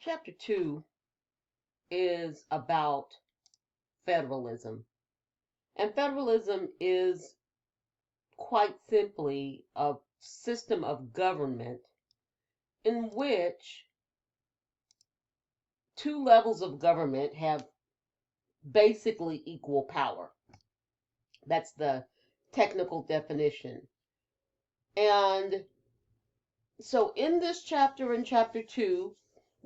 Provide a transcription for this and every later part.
Chapter 2 is about federalism. And federalism is quite simply a system of government in which two levels of government have basically equal power. That's the technical definition. And so in this chapter, in chapter 2,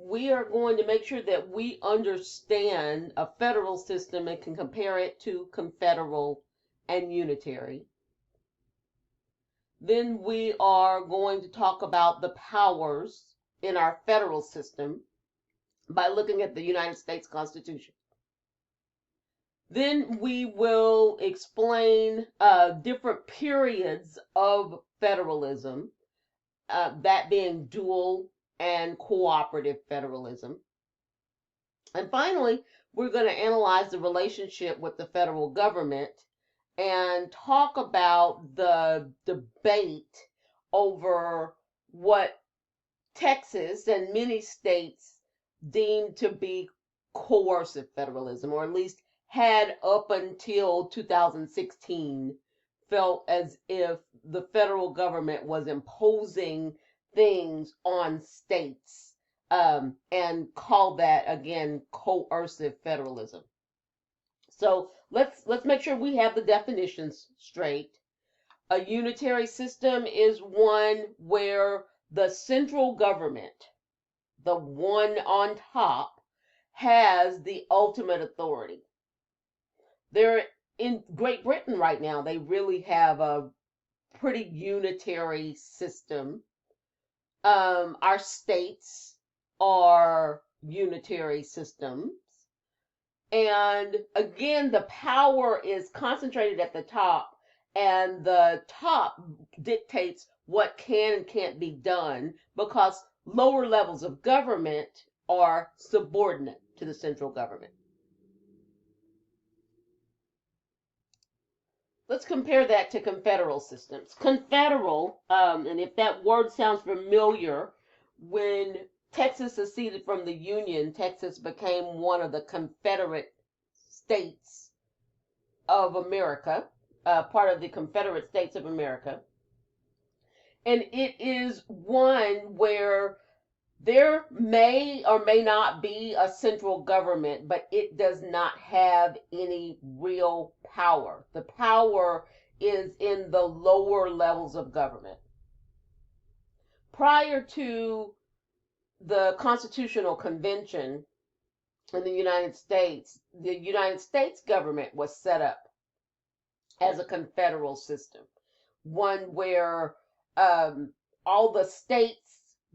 we are going to make sure that we understand a federal system and can compare it to confederal and unitary. Then we are going to talk about the powers in our federal system by looking at the United States Constitution. Then we will explain different periods of federalism, that being dual and cooperative federalism. And finally, we're going to analyze the relationship with the federal government and talk about the debate over what Texas and many states deemed to be coercive federalism, or at least had up until 2016 felt as if the federal government was imposing things on states, and call that again coercive federalism. So let's make sure we have the definitions straight. A unitary system is one where the central government, the one on top, has the ultimate authority. They're in Great Britain right now. They really have a pretty unitary system. Our states are unitary systems. And again, the power is concentrated at the top, and the top dictates what can and can't be done because lower levels of government are subordinate to the central government. Let's compare that to confederal systems. Confederal, and if that word sounds familiar, when Texas seceded from the Union, Texas became one of the Confederate States of America, part of the Confederate States of America. And it is one where there may or may not be a central government, but it does not have any real power. The power is in the lower levels of government. Prior to the Constitutional Convention in the United States government was set up as a confederal system, one where all the states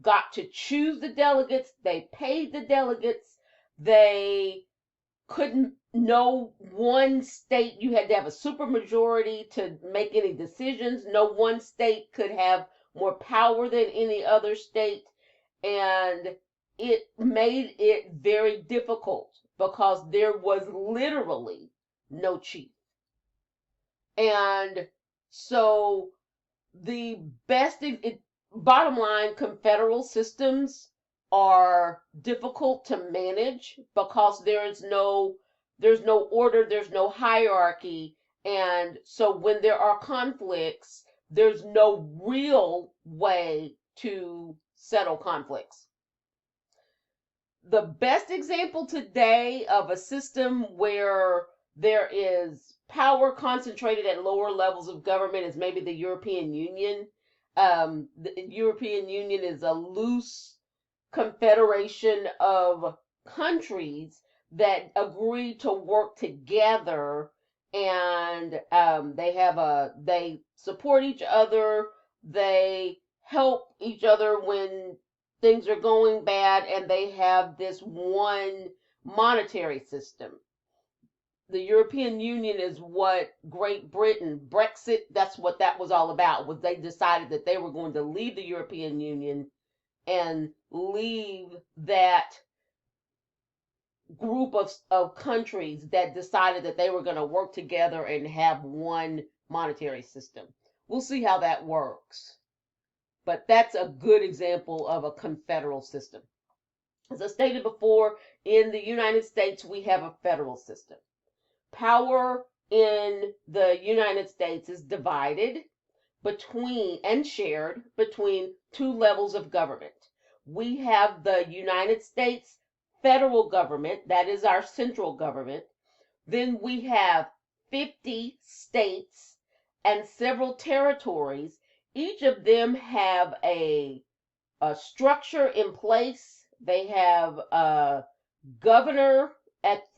got to choose the delegates, they paid the delegates, they couldn't, no one state, you had to have a supermajority to make any decisions, no one state could have more power than any other state, and it made it very difficult because there was literally no chief. And so the bottom line, confederal systems are difficult to manage because there's no order, there's no hierarchy, and so when there are conflicts, there's no real way to settle conflicts. The best example today of a system where there is power concentrated at lower levels of government is maybe the European Union. The European Union is a loose confederation of countries that agree to work together, and they support each other, they help each other when things are going bad, and they have this one monetary system. The European Union is what Great Britain, Brexit, that's what that was all about, was they decided that they were going to leave the European Union and leave that group of countries that decided that they were going to work together and have one monetary system. We'll see how that works. But that's a good example of a confederal system. As I stated before, in the United States, we have a federal system. Power in the United States is divided between and shared between two levels of government. We have the United States federal government, that is our central government. Then we have 50 states and several territories. Each of them have a structure in place. They have a governor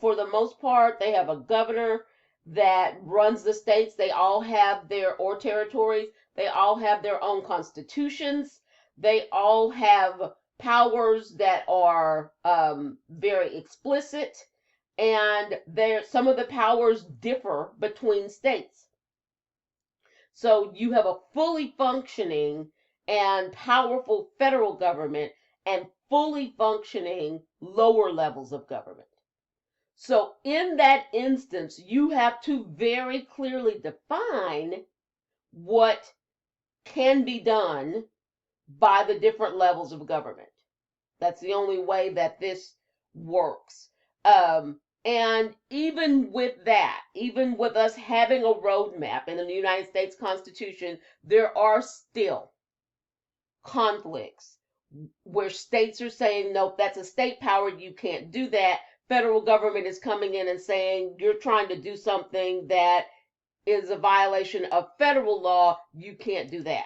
for the most part. They have a governor that runs the states. They all have or territories. They all have their own constitutions. They all have powers that are very explicit, and some of the powers differ between states. So you have a fully functioning and powerful federal government and fully functioning lower levels of government. So in that instance, you have to very clearly define what can be done by the different levels of government. That's the only way that this works. And even with that, even with us having a roadmap in the United States Constitution, there are still conflicts where states are saying, nope, that's a state power, you can't do that. Federal government is coming in and saying, you're trying to do something that is a violation of federal law, you can't do that.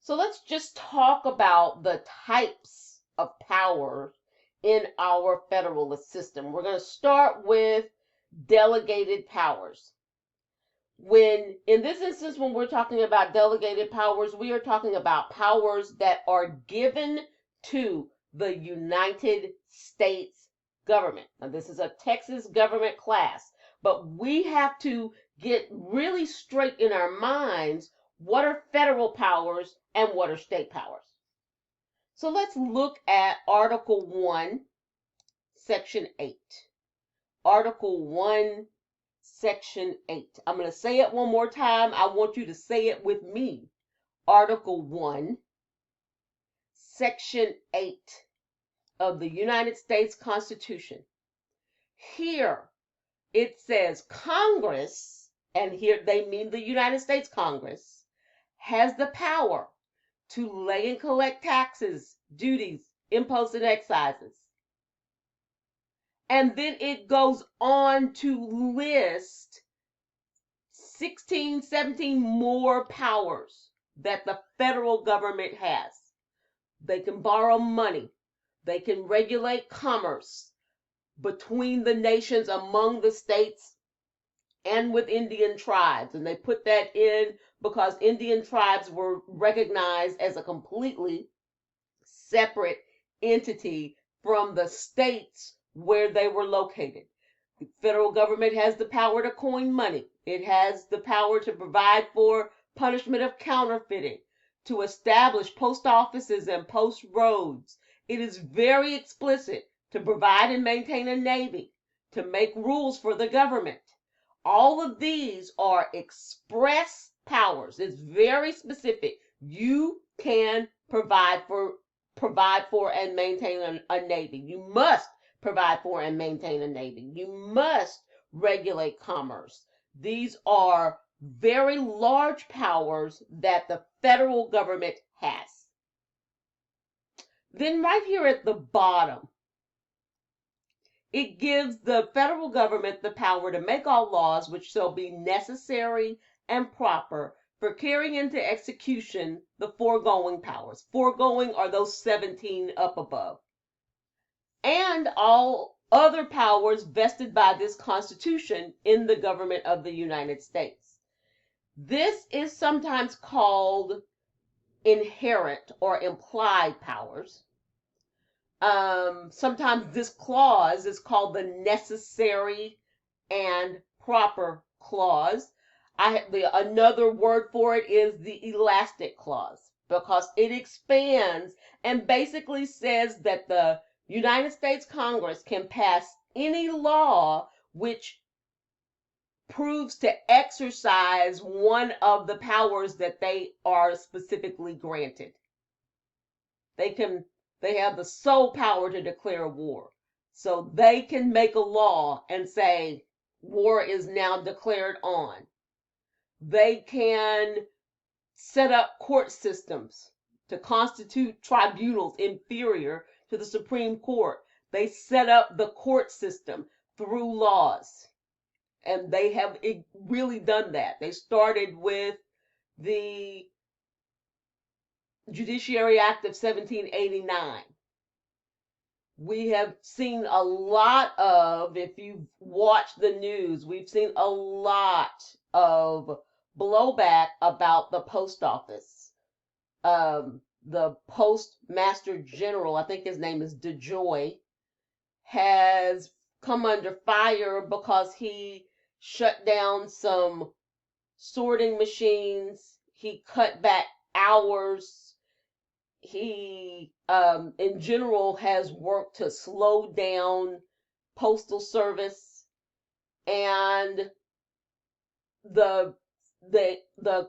So let's just talk about the types of powers in our federalist system. We're going to start with delegated powers. In this instance, when we're talking about delegated powers, we are talking about powers that are given to the United States government. Now, this is a Texas government class, but we have to get really straight in our minds what are federal powers and what are state powers. So let's look at Article 1, Section 8. Article 1, Section 8. I'm going to say it one more time. I want you to say it with me. Article 1, Section 8 of the United States Constitution. Here it says Congress, and here they mean the United States Congress, has the power to lay and collect taxes, duties, imposts, and excises. And then it goes on to list 16, 17 more powers that the federal government has. They can borrow money. They can regulate commerce between the nations, among the states, and with Indian tribes. And they put that in because Indian tribes were recognized as a completely separate entity from the states where they were located. The federal government has the power to coin money. It has the power to provide for punishment of counterfeiting, to establish post offices and post roads. It is very explicit to provide and maintain a navy, to make rules for the government. All of these are express powers. It's very specific. You can provide for and maintain a navy. You must provide for and maintain a navy. You must regulate commerce. These are very large powers that the federal government has. Then right here at the bottom, it gives the federal government the power to make all laws which shall be necessary and proper for carrying into execution the foregoing powers. Foregoing are those 17 up above. And all other powers vested by this Constitution in the government of the United States. This is sometimes called inherent or implied powers. Sometimes this clause is called the necessary and proper clause. Another word for it is the elastic clause, because it expands and basically says that the United States Congress can pass any law which proves to exercise one of the powers that they are specifically granted. They have the sole power to declare war. So they can make a law and say war is now declared on. They can set up court systems to constitute tribunals inferior to the Supreme Court. They set up the court system through laws. And they have really done that. They started with the Judiciary Act of 1789. We have seen a lot of, if you've watched the news, we've seen a lot of blowback about the post office. The Postmaster General, I think his name is DeJoy, has come under fire because he shut down some sorting machines. He cut back hours. He, in general, has worked to slow down postal service, and the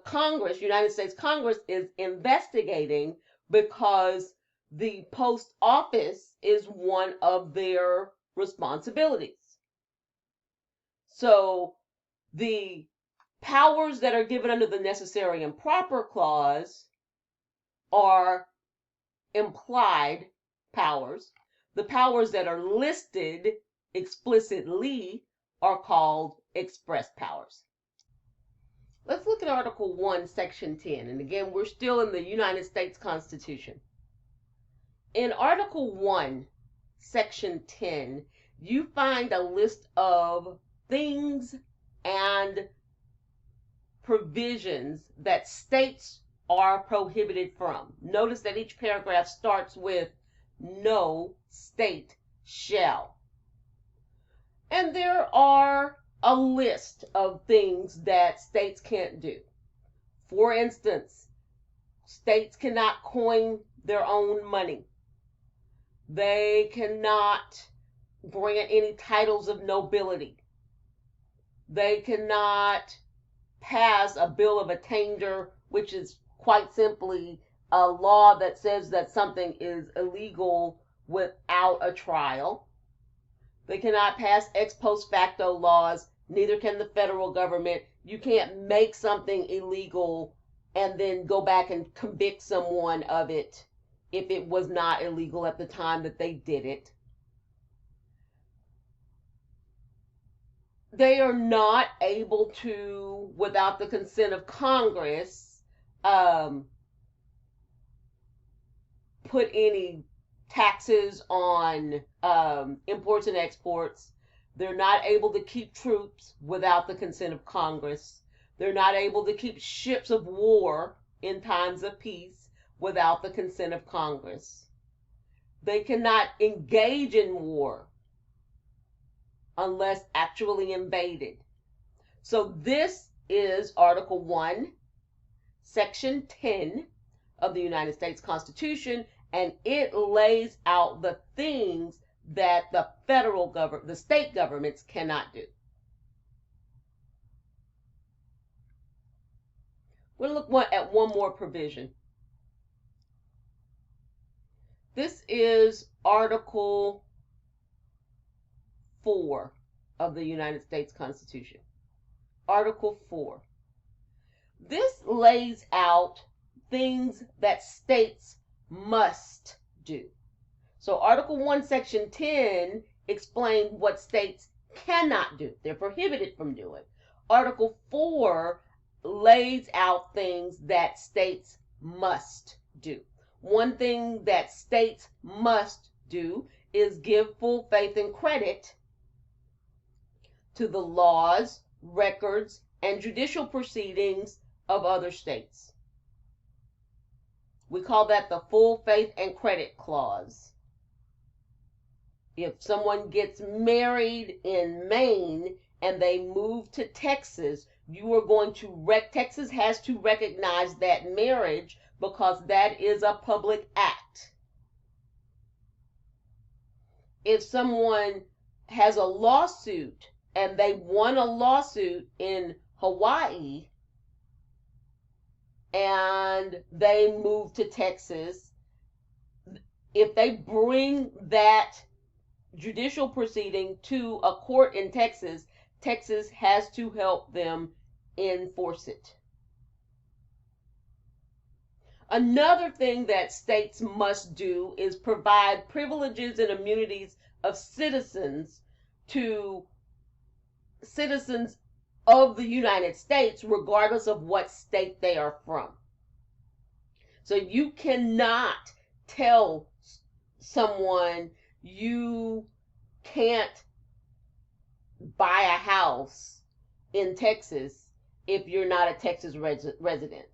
Congress, United States Congress, is investigating because the post office is one of their responsibilities. So the powers that are given under the necessary and proper clause are implied powers. The powers that are listed explicitly are called express powers. Let's look at Article 1, Section 10. And again, we're still in the United States Constitution. In Article 1, Section 10, you find a list of things and provisions that states are prohibited from. Notice that each paragraph starts with no state shall. And there are a list of things that states can't do. For instance, states cannot coin their own money. They cannot grant any titles of nobility. They cannot pass a bill of attainder, which is quite simply a law that says that something is illegal without a trial. They cannot pass ex post facto laws. Neither can the federal government. You can't make something illegal and then go back and convict someone of it if it was not illegal at the time that they did it. They are not able to, without the consent of Congress, put any taxes on imports and exports. They're not able to keep troops without the consent of Congress. They're not able to keep ships of war in times of peace without the consent of Congress. They cannot engage in war unless actually invaded. So this is Article 1, Section 10 of the United States Constitution, and it lays out the things that the federal government, the state governments cannot do. We'll look at one more provision. This is Article 4 of the United States Constitution. Article 4. This lays out things that states must do. So Article 1, Section 10 explains what states cannot do. They're prohibited from doing. Article 4 lays out things that states must do. One thing that states must do is give full faith and credit to the laws, records, and judicial proceedings of other states. We call that the full faith and credit clause. If someone gets married in Maine and they move to Texas, you are going to Texas has to recognize that marriage because that is a public act. If someone has a lawsuit and they won a lawsuit in Hawaii and they move to Texas, if they bring that judicial proceeding to a court in Texas, Texas has to help them enforce it. Another thing that states must do is provide privileges and immunities of citizens to citizens of the United States, regardless of what state they are from. So you cannot tell someone you can't buy a house in Texas if you're not a Texas resident.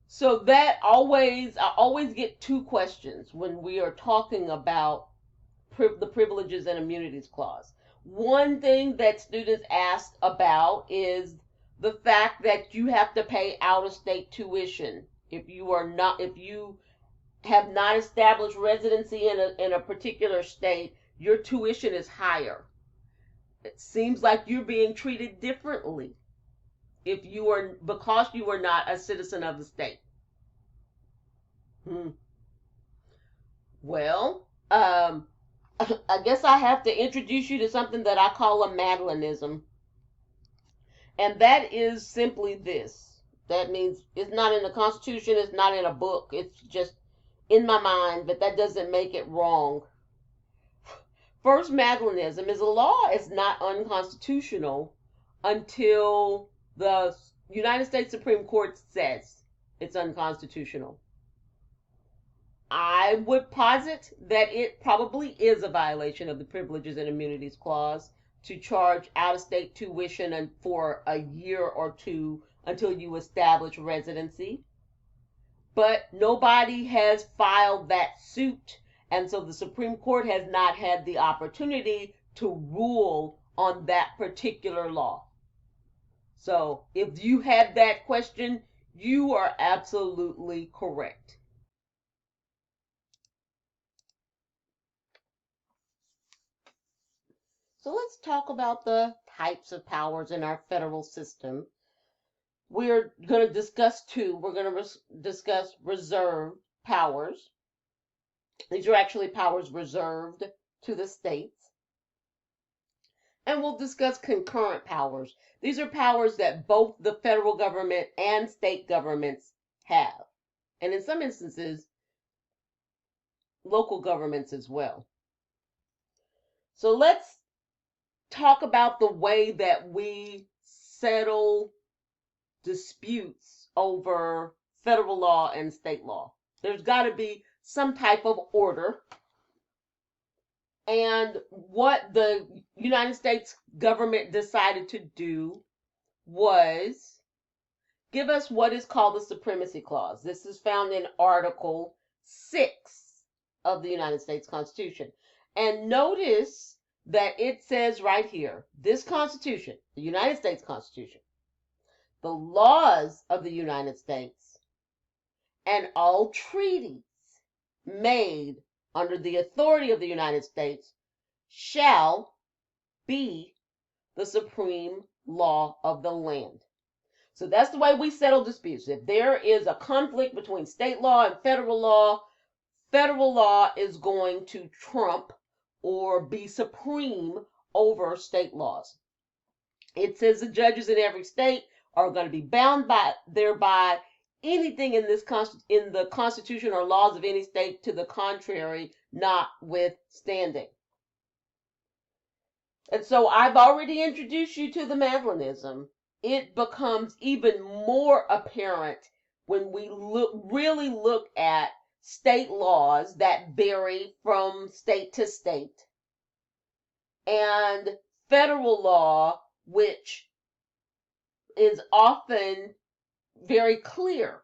So I always get two questions when we are talking about the privileges and immunities clause. One thing that students ask about is the fact that you have to pay out-of-state tuition if you have not established residency in a particular state. Your tuition is higher. It seems like you're being treated differently because you are not a citizen of the state. Well, I guess I have to introduce you to something that I call a Madelynism. And that is simply this. That means it's not in the Constitution, it's not in a book, it's just in my mind, but that doesn't make it wrong. First, Madelynism is a law is not unconstitutional until the United States Supreme Court says it's unconstitutional. I would posit that it probably is a violation of the Privileges and Immunities Clause to charge out-of-state tuition for a year or two until you establish residency. But nobody has filed that suit, and so the Supreme Court has not had the opportunity to rule on that particular law. So if you had that question, you are absolutely correct. So let's talk about the types of powers in our federal system. We're going to discuss two. We're going to discuss reserved powers. These are actually powers reserved to the states. And we'll discuss concurrent powers. These are powers that both the federal government and state governments have. And in some instances, local governments as well. So let's talk about the way that we settle disputes over federal law and state law. There's got to be some type of order. And what the United States government decided to do was give us what is called the Supremacy Clause. This is found in Article 6 of the United States Constitution. And notice that it says right here, this Constitution, the United States Constitution, the laws of the United States, and all treaties made under the authority of the United States shall be the supreme law of the land. So that's the way we settle disputes. If there is a conflict between state law and federal law is going to trump or be supreme over state laws. It says the judges in every state are going to be bound thereby. Anything in the Constitution or laws of any state to the contrary notwithstanding. And so I've already introduced you to the Madelynism. It becomes even more apparent when we really look at state laws that vary from state to state and federal law, which is often very clear.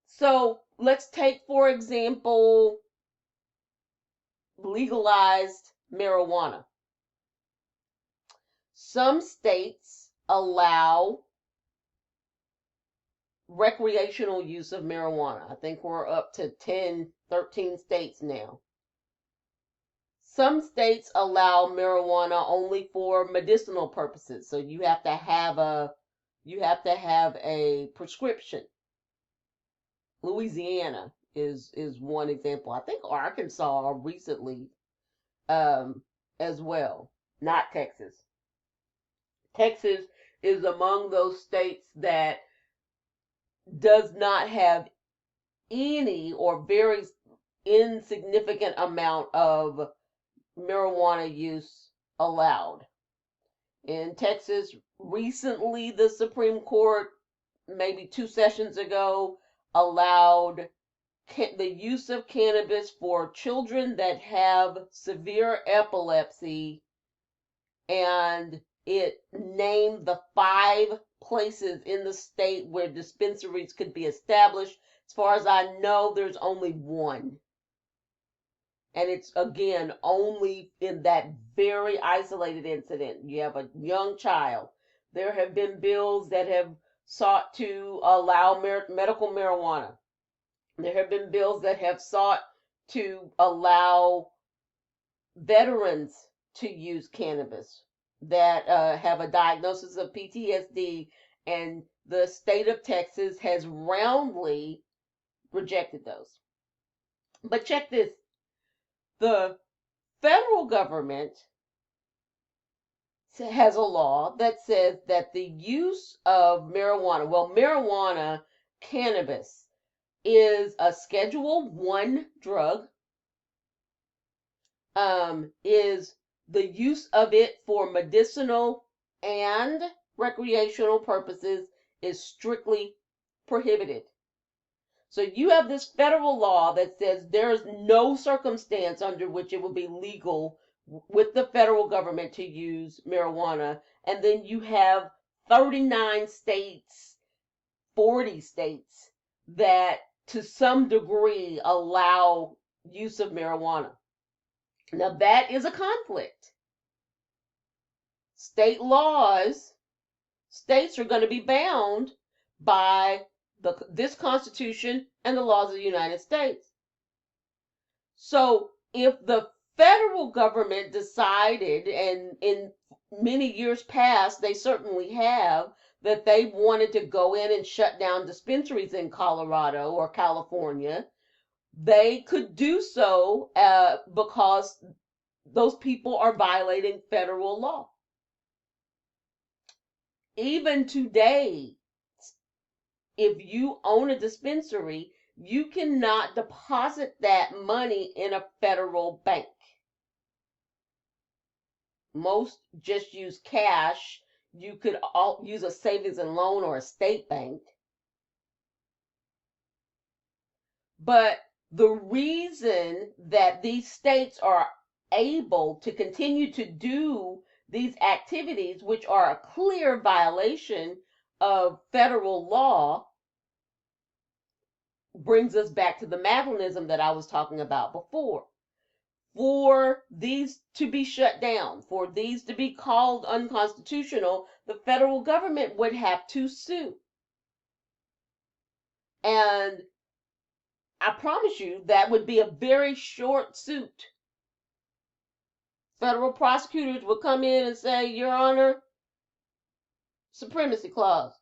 So let's take, for example, legalized marijuana. Some states allow recreational use of marijuana. I think we're up to 10, 13 states now. Some states allow marijuana only for medicinal purposes. So you have to have a you have to have a prescription. Louisiana is one example. I think Arkansas recently as well, not Texas. Texas is among those states that does not have any or very insignificant amount of marijuana use allowed. In Texas, recently the Supreme Court, maybe 2 sessions ago, allowed the use of cannabis for children that have severe epilepsy, and it named the 5 places in the state where dispensaries could be established. As far as I know, there's only one. And it's, again, only in that very isolated incident. You have a young child. There have been bills that have sought to allow medical marijuana. There have been bills that have sought to allow veterans to use cannabis that have a diagnosis of PTSD, and the state of Texas has roundly rejected those. But check this. The federal government has a law that says that the use of marijuana, cannabis, is a Schedule 1 drug, is the use of it for medicinal and recreational purposes is strictly prohibited. So you have this federal law that says there is no circumstance under which it will be legal with the federal government to use marijuana. And then you have 39 states, 40 states that to some degree allow use of marijuana. Now that is a conflict. State laws, states are going to be bound by this Constitution and the laws of the United States. So if the federal government decided, and in many years past they certainly have, that they wanted to go in and shut down dispensaries in Colorado or California, they could do so because those people are violating federal law. Even today, if you own a dispensary, you cannot deposit that money in a federal bank. Most just use cash. You could use a savings and loan or a state bank. But the reason that these states are able to continue to do these activities, which are a clear violation of federal law, brings us back to the Madelynism that I was talking about before. For these to be shut down, for these to be called unconstitutional, the federal government would have to sue. And I promise you that would be a very short suit. Federal prosecutors would come in and say, Your Honor, supremacy clause,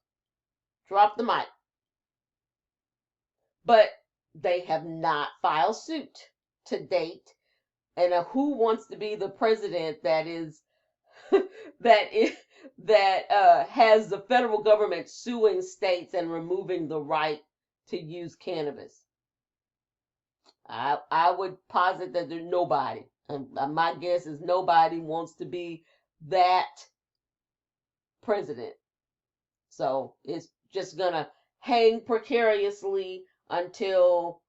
drop the mic. But they have not filed suit to date. And who wants to be the president that is that has the federal government suing states and removing the right to use cannabis? I would posit that there's nobody. My guess is nobody wants to be that president. So it's just gonna hang precariously until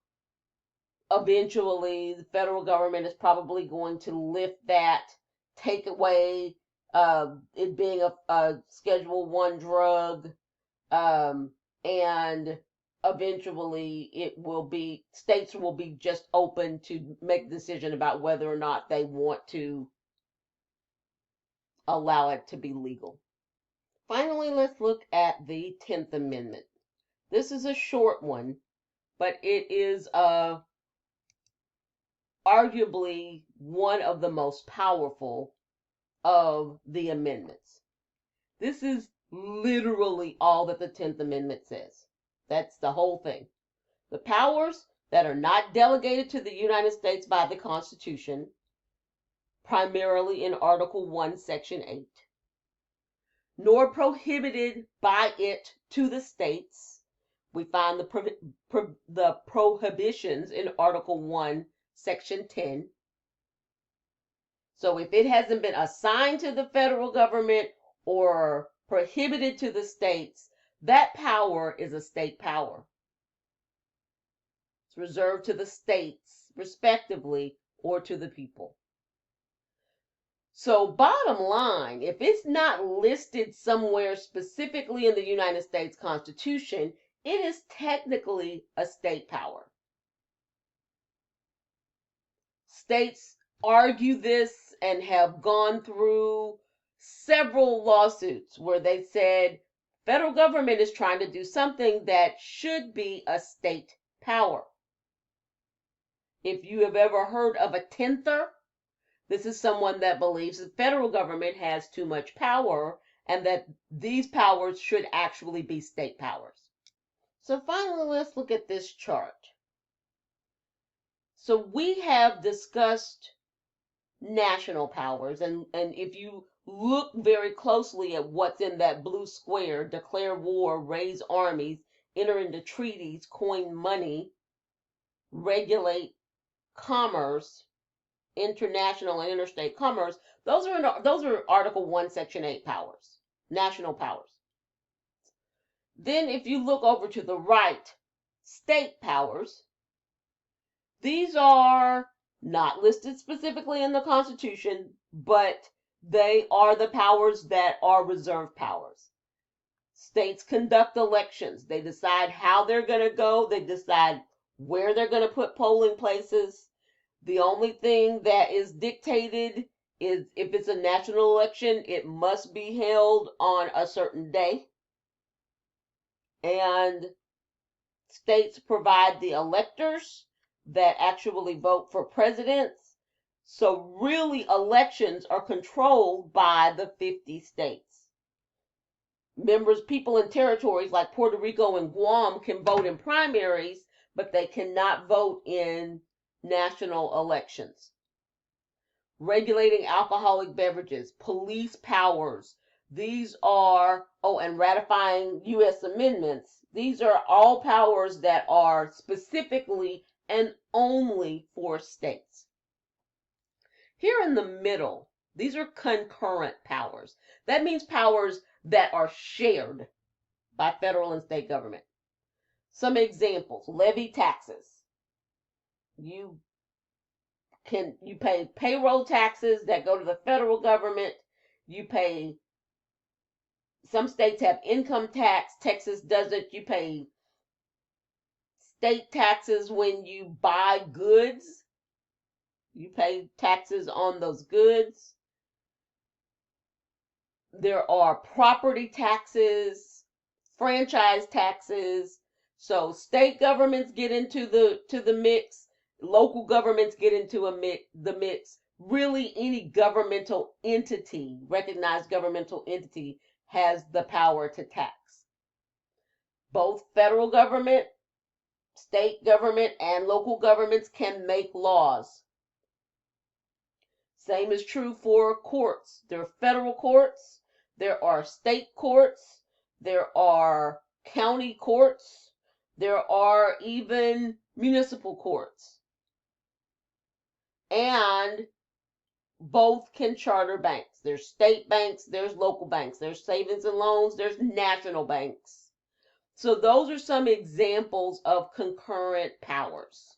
eventually the federal government is probably going to lift that, take away it being a Schedule 1 drug, and eventually states will be just open to make a decision about whether or not they want to allow it to be legal. Finally, let's look at the 10th Amendment. This is a short one, but it is arguably one of the most powerful of the amendments. This is literally all that the 10th Amendment says. That's the whole thing. The powers that are not delegated to the United States by the Constitution, primarily in Article 1, Section 8, nor prohibited by it to the states. We find the prohibitions in Article 1, Section 10. So if it hasn't been assigned to the federal government or prohibited to the states, that power is a state power. It's reserved to the states, respectively, or to the people. So bottom line, if it's not listed somewhere specifically in the United States Constitution, it is technically a state power. States argue this and have gone through several lawsuits where they said federal government is trying to do something that should be a state power. If you have ever heard of a tenther, this is someone that believes the federal government has too much power and that these powers should actually be state powers. So finally, let's look at this chart. So we have discussed national powers, and if you look very closely at what's in that blue square, declare war, raise armies, enter into treaties, coin money, regulate commerce, international and interstate commerce, those are Article 1, Section 8 powers, national powers. Then if you look over to the right, state powers, these are not listed specifically in the Constitution, but they are the powers that are reserved powers. States conduct elections. They decide how they're going to go. They decide where they're going to put polling places. The only thing that is dictated is if it's a national election, it must be held on a certain day. And states provide the electors that actually vote for presidents. So really elections are controlled by the 50 states. People in territories like Puerto Rico and Guam can vote in primaries, but they cannot vote in national elections. Regulating alcoholic beverages, police powers, these are, and ratifying U.S. amendments. These are all powers that are specifically and only for states. Here in the middle, these are concurrent powers. That means powers that are shared by federal and state government. Some examples: levy taxes. You pay payroll taxes that go to the federal government. You pay, some states have income tax. Texas doesn't. You pay state taxes when you buy goods. You pay taxes on those goods. There are property taxes, franchise taxes. So state governments get into the mix. Local governments get into the mix. Really, any governmental entity, recognized governmental entity, has the power to tax. Both federal government, state government, and local governments can make laws. Same is true for courts. There are federal courts, there are state courts, there are county courts, there are even municipal courts. And both can charter banks. There's state banks, there's local banks, there's savings and loans, there's national banks. So those are some examples of concurrent powers.